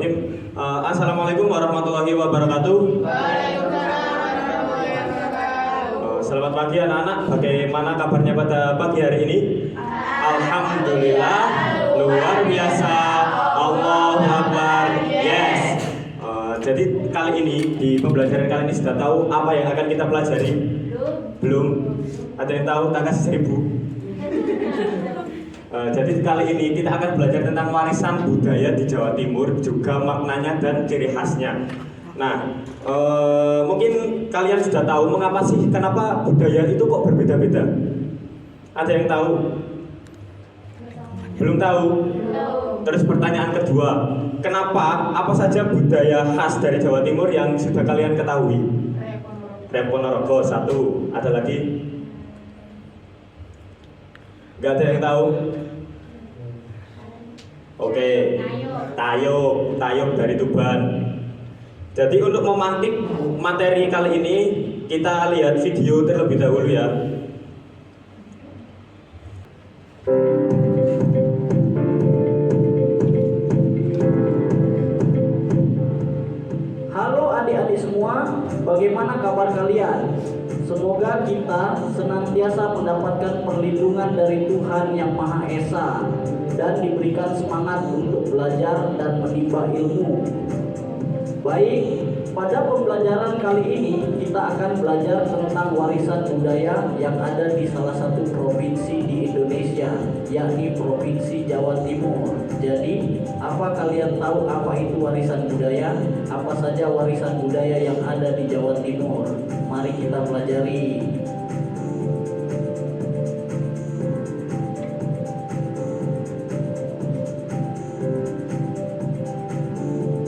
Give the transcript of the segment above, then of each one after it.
Bismillahirrahmanirrahim. Assalamualaikum warahmatullahi wabarakatuh. Waalaikumsalam warahmatullahi wabarakatuh. Selamat pagi anak-anak. Bagaimana kabarnya pada pagi hari ini? Alhamdulillah, luar biasa. Allahu Akbar. Yes. Jadi kali ini di pembelajaran kali ini sudah tahu apa yang akan kita pelajari? Belum. Ada yang tahu? Tak kasih 1000. Jadi kali ini kita akan belajar tentang warisan budaya di Jawa Timur, juga maknanya dan ciri khasnya. Nah, mungkin kalian sudah tahu mengapa sih, kenapa budaya itu kok berbeda-beda? Ada yang tahu? Belum tahu? Terus pertanyaan kedua, kenapa, apa saja budaya khas dari Jawa Timur yang sudah kalian ketahui? Rem Ponorogo, satu. Ada lagi? Gak ada yang tahu? Oke, Tayub dari Tuban. Jadi untuk memantik materi kali ini, kita lihat video terlebih dahulu ya. Halo adik-adik semua, bagaimana kabar kalian? Semoga kita senantiasa mendapatkan perlindungan dari Tuhan Yang Maha Esa dan diberikan semangat untuk belajar dan menimba ilmu. Baik, pada pembelajaran kali ini kita akan belajar tentang warisan budaya yang ada di salah satu provinsi di Indonesia, yakni Provinsi Jawa Timur. Jadi, apa kalian tahu apa itu warisan budaya? Apa saja warisan budaya yang ada di Jawa Timur? Mari kita pelajari.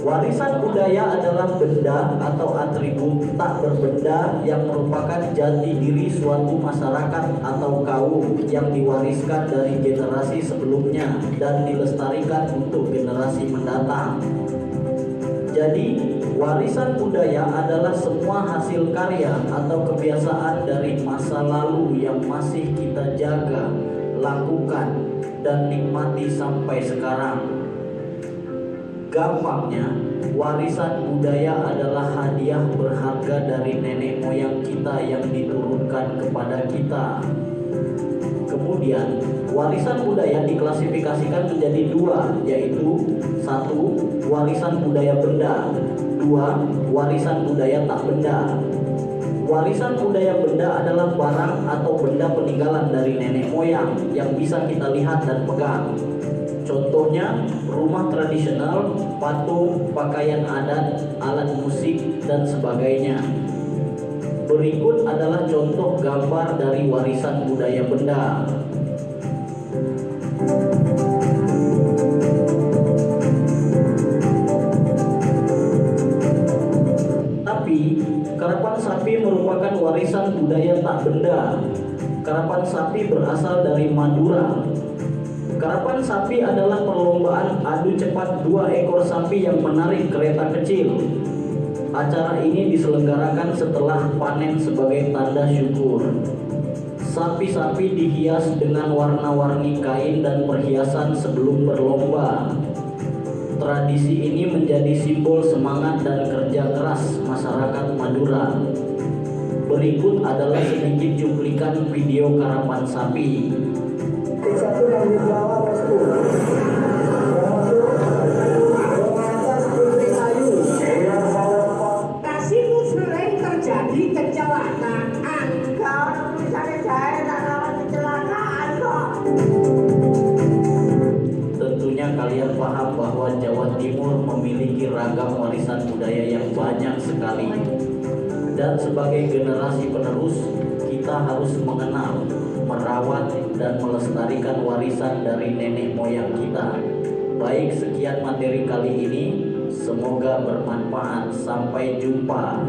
Warisan budaya adalah benda atau atribut tak berbenda yang merupakan jati diri suatu masyarakat atau kaum yang diwariskan dari generasi sebelumnya dan dilestarikan untuk generasi mendatang. Jadi, warisan budaya adalah semua hasil karya atau kebiasaan dari masa lalu yang masih kita jaga, lakukan, dan nikmati sampai sekarang. Gampangnya, warisan budaya adalah hadiah berharga dari nenek moyang kita yang diturunkan kepada kita. Kemudian, warisan budaya diklasifikasikan menjadi dua, yaitu satu, warisan budaya benda, dua, warisan budaya tak benda. Warisan budaya benda adalah barang atau benda peninggalan dari nenek moyang yang bisa kita lihat dan pegang. Contohnya, rumah tradisional, patung, pakaian adat, alat musik, dan sebagainya. Berikut adalah contoh gambar dari warisan budaya benda. Tapi, karapan sapi merupakan warisan budaya tak benda. Karapan sapi berasal dari Madura. Karapan sapi adalah perlombaan adu cepat 2 ekor sapi yang menarik kereta kecil. Acara ini diselenggarakan setelah panen sebagai tanda syukur. Sapi-sapi dihias dengan warna-warni kain dan perhiasan sebelum berlomba. Tradisi ini menjadi simbol semangat dan kerja keras masyarakat Madura. Berikut adalah sedikit cuplikan video karapan sapi. Satu yang di bawah bosku. Kasihmu sering terjadi kecelakaan. Kalau misalnya saya dalam kecelakaan kok. Tentunya kalian paham bahwa Jawa Timur memiliki ragam warisan budaya yang banyak sekali. Dan sebagai generasi penerus, kita harus mengenal, merawat, dan melestarikan warisan dari nenek moyang kita. Baik, sekian materi kali ini. Semoga bermanfaat. Sampai jumpa.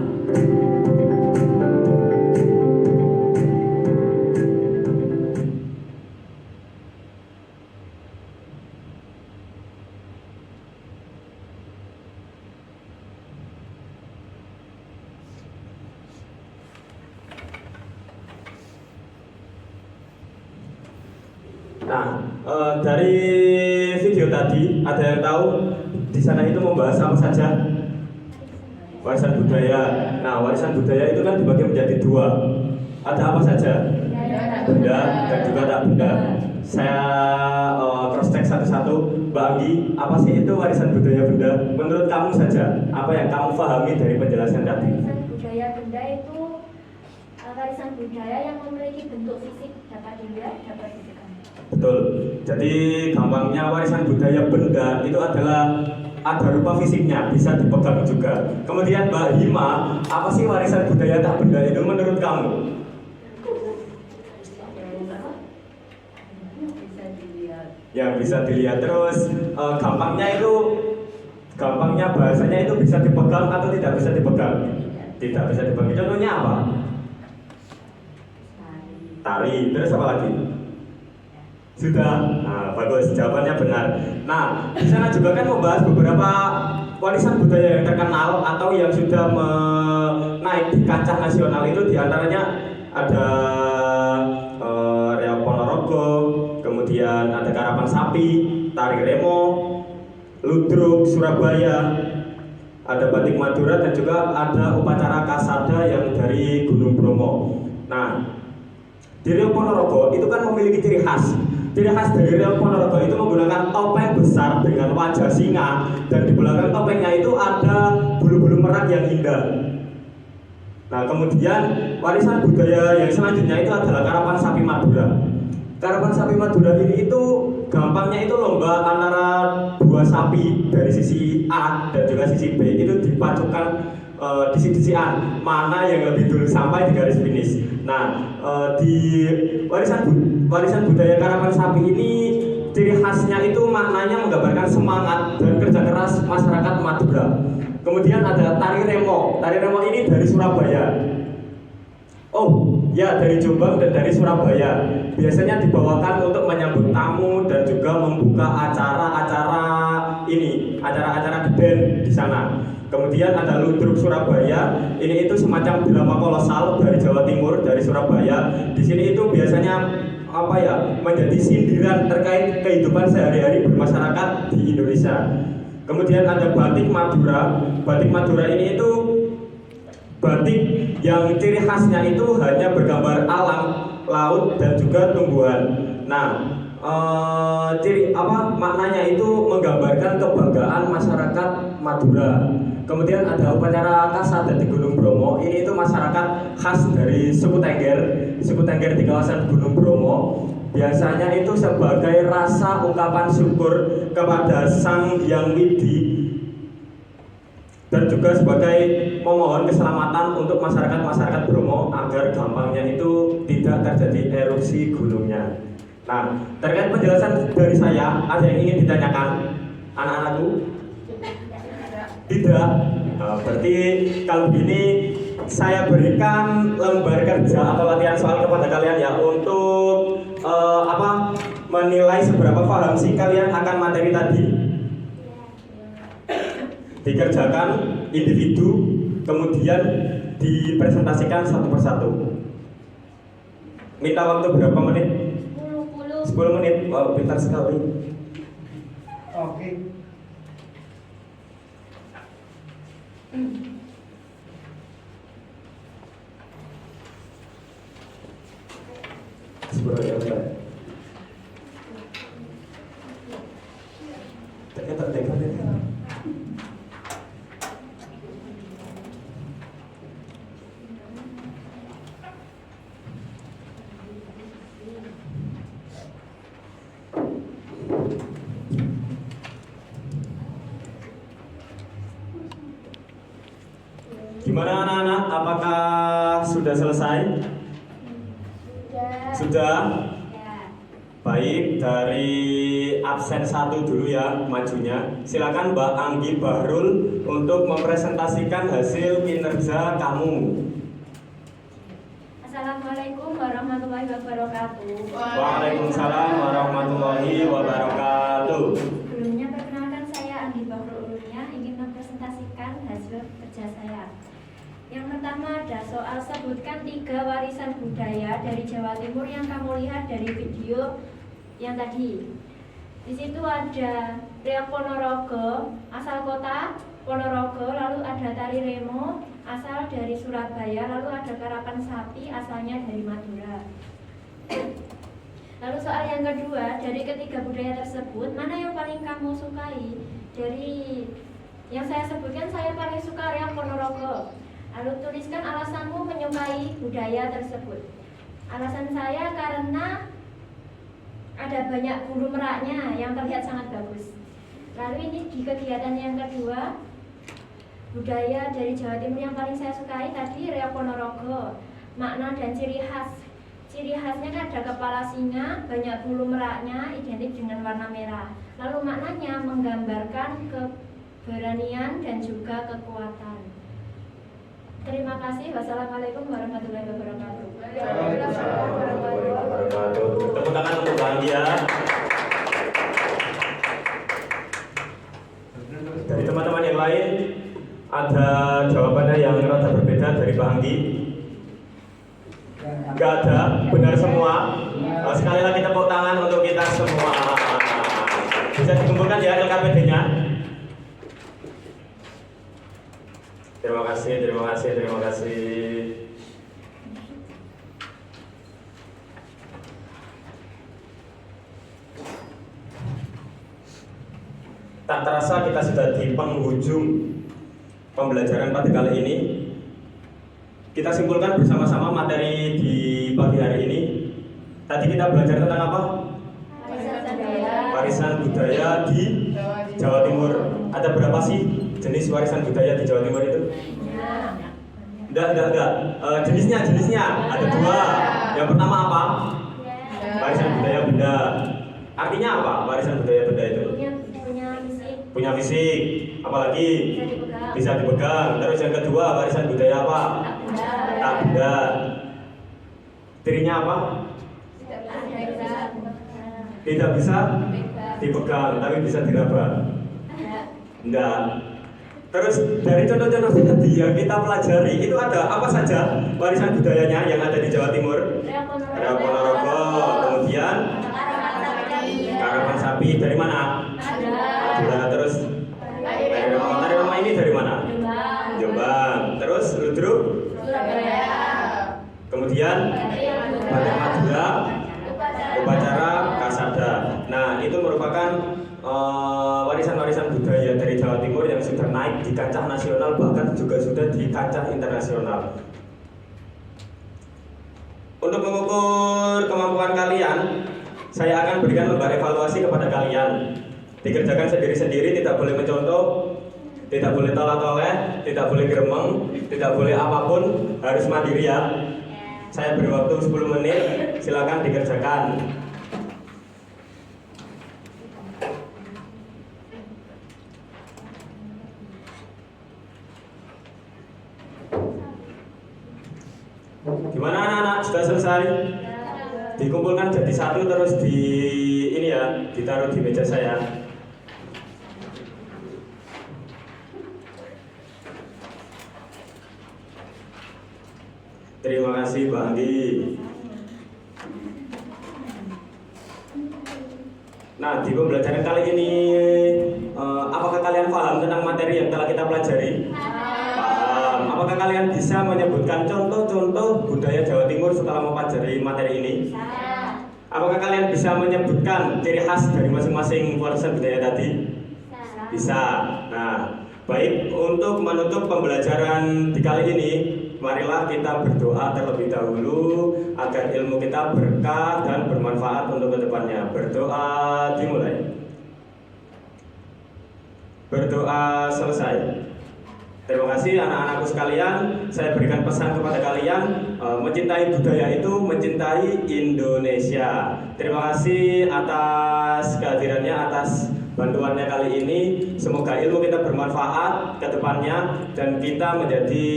Nah, dari video tadi ada yang tahu di di sana itu membahas apa saja? Warisan budaya. Nah, warisan budaya itu kan dibagi menjadi dua. Ada apa saja? Benda dan juga tak benda. Saya cross check satu-satu. Mbak Anggi, apa sih itu warisan budaya benda? Menurut kamu saja, apa yang kamu pahami dari penjelasan tadi? Warisan budaya benda itu warisan budaya yang memiliki bentuk fisik, dapat dilihat, dapat dipegang. Betul. Jadi gampangnya warisan budaya benda itu adalah ada rupa fisiknya, bisa dipegang juga. Kemudian Mbak Hima, apa sih warisan budaya tak benda itu menurut kamu? Yang bisa dilihat. Terus gampangnya bahasanya itu bisa dipegang atau tidak bisa dipegang? Tidak bisa dipegang. Contohnya apa? Tari. Terus apa lagi? Sudah. Nah, bagus, jawabannya benar. Nah, di sana juga kan membahas beberapa warisan budaya yang terkenal atau yang sudah naik di kancah nasional. Itu diantaranya ada Reok Ponorogo, kemudian ada Karapan Sapi, Tari Remo, Ludruk Surabaya, ada Batik Madura, dan juga ada upacara Kasada yang dari Gunung Bromo. Nah, di Reok Ponorogo itu kan memiliki ciri khas. Ciri khas dari Reok Ponorogo itu menggunakan topeng besar dengan wajah singa, dan di belakang topengnya itu ada bulu-bulu merak yang indah. Nah, kemudian warisan budaya yang selanjutnya itu adalah Karapan Sapi Madura. Karapan Sapi Madura ini itu gampangnya itu lomba antara dua sapi dari sisi A dan juga sisi B itu dipacukan di sisi A, mana yang lebih dulu sampai di garis finish. Nah, di warisan budaya Karapan Sapi ini ciri khasnya itu maknanya menggambarkan semangat dan kerja keras masyarakat Madura. Kemudian ada Tari Remo. Tari Remo ini dari Surabaya. Oh, ya, dari Jombang dan dari Surabaya. Biasanya dibawakan untuk menyambut tamu dan juga membuka acara-acara geden di sana. Kemudian ada Ludruk Surabaya. Ini itu semacam drama kolosal dari Jawa Timur, dari Surabaya. Di sini itu biasanya menjadi sindiran terkait kehidupan sehari-hari bermasyarakat di Indonesia. Kemudian ada Batik Madura. Batik Madura ini itu batik yang ciri khasnya itu hanya bergambar alam, laut, dan juga tumbuhan. Nah, maknanya itu menggambarkan kebanggaan masyarakat Madura. Kemudian ada upacara Kasada di Gunung Bromo. Ini itu masyarakat khas dari suku Tengger di kawasan Gunung Bromo. Biasanya itu sebagai rasa ungkapan syukur kepada Sang Hyang Widi dan juga sebagai memohon keselamatan untuk masyarakat Bromo agar gampangnya itu tidak terjadi erupsi gunungnya. Nah, terkait penjelasan dari saya, ada yang ingin ditanyakan anak-anakku? Tidak. Berarti kalau gini saya berikan lembar kerja atau latihan soal kepada kalian ya untuk menilai seberapa paham sih kalian akan materi tadi. Dikerjakan individu, kemudian dipresentasikan satu persatu. Minta waktu berapa menit? 10 menit. Wow, pintar sekali. Oke. Gimana anak-anak? Apakah sudah selesai? Sudah? Ya. Baik, dari absen 1 dulu ya majunya. Silakan Mbak Anggi Bahrul untuk mempresentasikan hasil kinerja kamu. Assalamualaikum warahmatullahi wabarakatuh. Waalaikumsalam warahmatullahi wabarakatuh. Sebelumnya perkenalkan saya Anggi Bahrul Ulumnya ingin mempresentasikan hasil kerja saya. Yang pertama ada soal sebutkan 3 warisan budaya dari Jawa Timur yang kamu lihat dari video yang tadi. Di situ ada Riok Ponorogo, asal kota Ponorogo. Lalu ada tari remo, asal dari Surabaya. Lalu ada karapan sapi, asalnya dari Madura. Lalu soal yang kedua, dari ketiga budaya tersebut, mana yang paling kamu sukai? Dari yang saya sebutkan, saya paling suka Riok Ponorogo. Lalu tuliskan alasanmu menyukai budaya tersebut. Alasan saya karena ada banyak bulu meraknya yang terlihat sangat bagus. Lalu ini di kegiatan yang kedua, budaya dari Jawa Timur yang paling saya sukai tadi Riok Ponorogo. Makna dan ciri khas. Ciri khasnya kan ada kepala singa, banyak bulu meraknya, identik dengan warna merah. Lalu maknanya menggambarkan keberanian dan juga kekuatan. Terima kasih. Wassalamualaikum warahmatullahi wabarakatuh. Waalaikumsalam warahmatullahi wabarakatuh. Tepuk tangan untuk Bahagia. Dari teman-teman yang lain, ada jawabannya yang rada berbeda dari Bahanggi? Enggak ada, benar semua. Sekali lagi tepuk tangan untuk kita semua. Bisa dikumpulkan ya LKPD-nya. Terima kasih, terima kasih, terima kasih. Tak terasa kita sudah di penghujung pembelajaran pada kali ini. Kita simpulkan bersama-sama materi di pagi hari ini. Tadi kita belajar tentang apa? Warisan budaya di Jawa Timur. Ada berapa sih jenis warisan budaya di Jawa Timur itu? Enggak. Jenisnya ada 2. Yang pertama apa? Warisan budaya benda. Artinya apa? Warisan budaya benda itu? Punya fisik. Apalagi? Bisa dipegang. Terus yang kedua, warisan budaya apa? Tak benda. Cirinya apa? Tidak bisa dipegang, tapi bisa diraba. Enggak. Terus dari contoh-contoh tadi yang kita pelajari itu ada apa saja warisan budayanya yang ada di Jawa Timur? Riok Ponorogo, kemudian karapan sapi dari mana? Madura. Terus tari Roma ini dari mana? Jombang. Terus ludruk? Surabaya. Kemudian batik Madura, upacara kasada. Nah, itu merupakan warisan-warisan budaya dari Jawa Timur yang sudah naik di kancah nasional, bahkan juga sudah di kancah internasional. Untuk mengukur kemampuan kalian, saya akan berikan lembar evaluasi kepada kalian. Dikerjakan sendiri-sendiri, tidak boleh mencontoh, tidak boleh tolak-toleh, tidak boleh gremeng, tidak boleh apapun, harus mandiri ya. Saya beri waktu 10 menit, silakan dikerjakan. Gimana anak-anak? Sudah selesai? Dikumpulkan jadi satu terus ditaruh di meja saya. Terima kasih Mbak Andi. Nah, di pembelajaran kali ini apakah kalian paham tentang materi yang telah kita pelajari? Paham. Apakah kalian bisa menyebutkan contoh-contoh budaya Jawa Timur setelah mempelajari materi ini? Apakah kalian bisa menyebutkan ciri khas dari masing-masing warisan budaya tadi? Bisa. Nah, baik, untuk menutup pembelajaran di kali ini, marilah kita berdoa terlebih dahulu agar ilmu kita berkah dan bermanfaat untuk kedepannya. Berdoa dimulai. Berdoa selesai. Terima kasih anak-anakku sekalian. Saya berikan pesan kepada kalian, mencintai budaya itu mencintai Indonesia. Terima kasih atas kehadirannya, atas bantuannya kali ini. Semoga ilmu kita bermanfaat ke depannya dan kita menjadi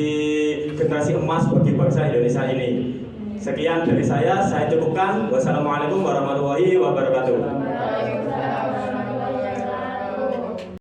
generasi emas bagi bangsa Indonesia ini. Sekian dari saya cukupkan. Wassalamualaikum warahmatullahi wabarakatuh.